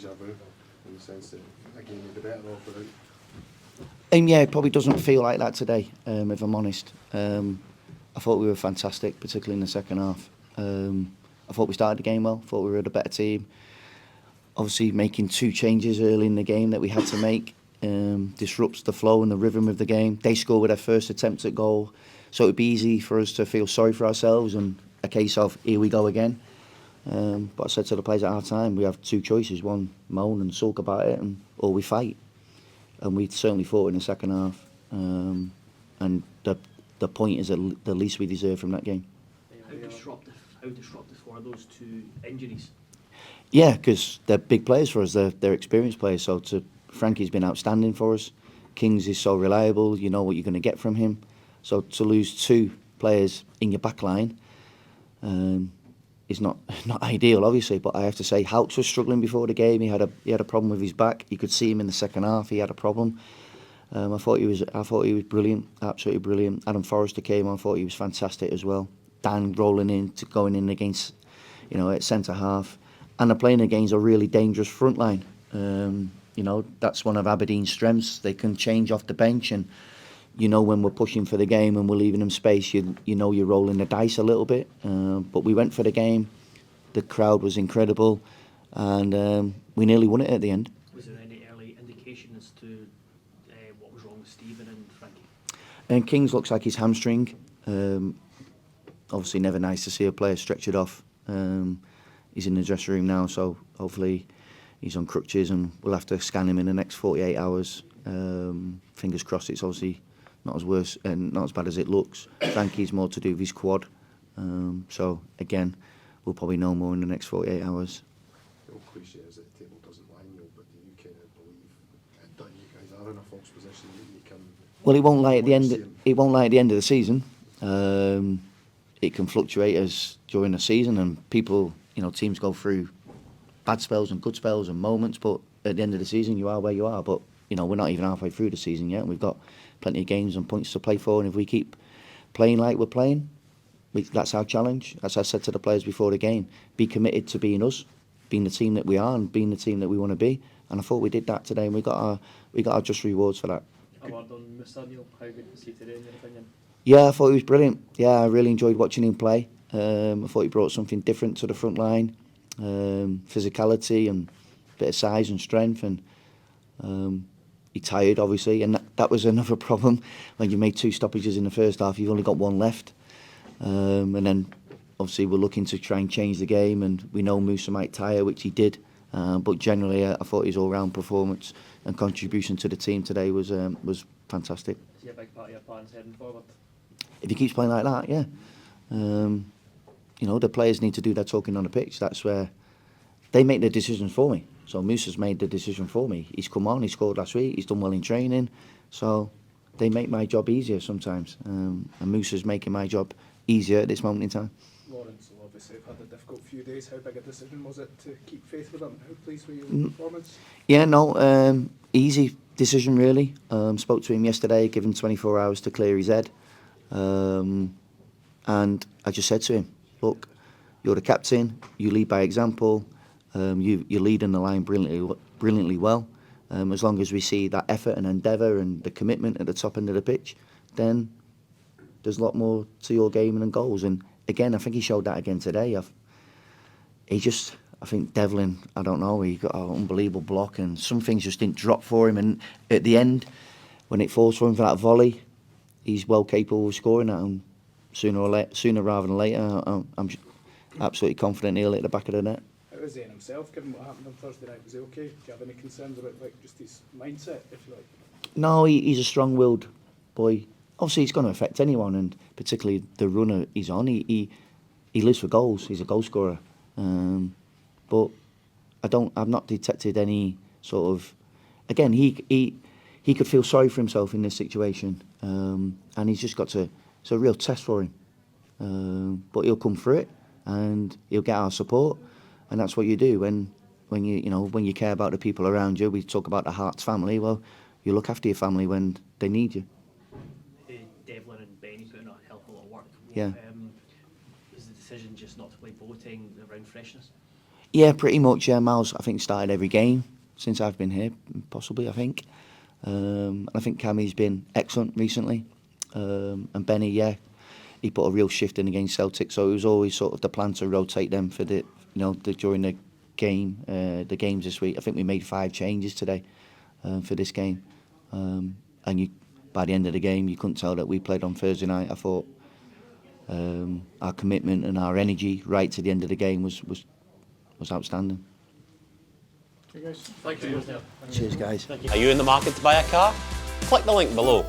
deja vu in the sense that again you'd be better off without. Yeah, it probably doesn't feel like that today, if I'm honest. I thought we were fantastic, particularly in the second half. I thought we started the game well, thought we were the better team. Obviously, making 2 changes early in the game that we had to make disrupts the flow and the rhythm of the game. They scored with their first attempt at goal, so it would be easy for us to feel sorry for ourselves and a case of, here we go again. But I said to the players at half time, we have 2 choices, one, moan and sulk about it, or we fight. And we certainly fought in the second half. And the point is the least we deserve from that game. How disruptive were those 2 injuries? Yeah, because they're big players for us. They're experienced players. So Frankie's been outstanding for us. Kings is so reliable. You know what you're going to get from him. So to lose 2 players in your back line is not ideal, obviously. But I have to say, Hawks was struggling before the game. He had a problem with his back. You could see him in the second half. He had a problem. I thought he was brilliant, absolutely brilliant. Adam Forrester came on. I thought he was fantastic as well. Dan going in against, at centre half, and they're playing against a really dangerous front line. That's one of Aberdeen's strengths. They can change off the bench, and when we're pushing for the game and we're leaving them space, you're rolling the dice a little bit. But we went for the game. The crowd was incredible, and we nearly won it at the end. Was there any early indication as to what was wrong with Stephen and Frankie? And Kings looks like his hamstring. Obviously, never nice to see a player stretch it off. He's in the dressing room now, so hopefully he's on crutches, and we'll have to scan him in the next 48 hours. Fingers crossed it's obviously not as worse and not as bad as it looks. Frankie's more to do with his quad. So again, we'll probably know more in the next 48 hours. The old cliche is that the table doesn't lie, Neil, but do you kind of believe that you guys are in a false position that you can? Well, it won't lie at the end. It won't lie at the end of the season. It can fluctuate as during the season, and people, teams go through bad spells and good spells and moments. But at the end of the season, you are where you are. But we're not even halfway through the season yet, and we've got plenty of games and points to play for. And if we keep playing like we're playing, that's our challenge. As I said to the players before the game, be committed to being us, being the team that we are, and being the team that we want to be. And I thought we did that today, and we got our just rewards for that. A word on Musa, Neil. How good was he today, in your opinion? Yeah, I thought he was brilliant. Yeah, I really enjoyed watching him play. I thought he brought something different to the front line, physicality and a bit of size and strength, and he tired obviously, and that was another problem. When you made 2 stoppages in the first half, you've only got 1 left, and then obviously we're looking to try and change the game, and we know Musa might tire, which he did, but generally I thought his all-round performance and contribution to the team today was fantastic. Is he a big part of your plans heading forward? If he keeps playing like that, yeah. The players need to do their talking on the pitch. That's where they make the decisions for me. So Musa's made the decision for me. He's come on, he scored last week, he's done well in training. So they make my job easier sometimes. And Musa's making my job easier at this moment in time. Lawrence will obviously have had a difficult few days. How big a decision was it to keep faith with him? How pleased were you with the performance? Yeah, no, easy decision really. Spoke to him yesterday, gave him 24 hours to clear his head. And I just said to him, look, you're the captain, you lead by example, you're leading the line brilliantly well. As long as we see that effort and endeavour and the commitment at the top end of the pitch, then there's a lot more to your game than goals. And again, I think he showed that again today. I think Devlin, I don't know, he got an unbelievable block, and some things just didn't drop for him. And at the end, when it falls for him for that volley, he's well capable of scoring that. And sooner rather than later, I'm absolutely confident he'll hit the back of the net. How is he in himself, given what happened on Thursday night? Was he okay? Do you have any concerns about just his mindset, if you like? No, he's a strong-willed boy. Obviously, it's going to affect anyone, and particularly the runner he's on. He lives for goals. He's a goal scorer. But I've not detected any sort of. Again, he could feel sorry for himself in this situation, and he's just got to. It's a real test for him. But he'll come through it, and he'll get our support, and that's what you do when you care about the people around you. We talk about the Hearts family. Well, you look after your family when they need you. Devlin and Benny put in a hell of a lot of work. Yeah. Is the decision just not to play voting around freshness? Yeah, pretty much. Yeah, Miles, I think, started every game since I've been here, possibly, I think. I think Cammy's been excellent recently. And Benny, yeah, he put a real shift in against Celtic, so it was always sort of the plan to rotate them for during the the games this week. I think we made 5 changes today for this game. And by the end of the game, you couldn't tell that we played on Thursday night. I thought our commitment and our energy right to the end of the game was outstanding. Okay, guys. Thank you. Cheers, guys. Are you in the market to buy a car? Click the link below.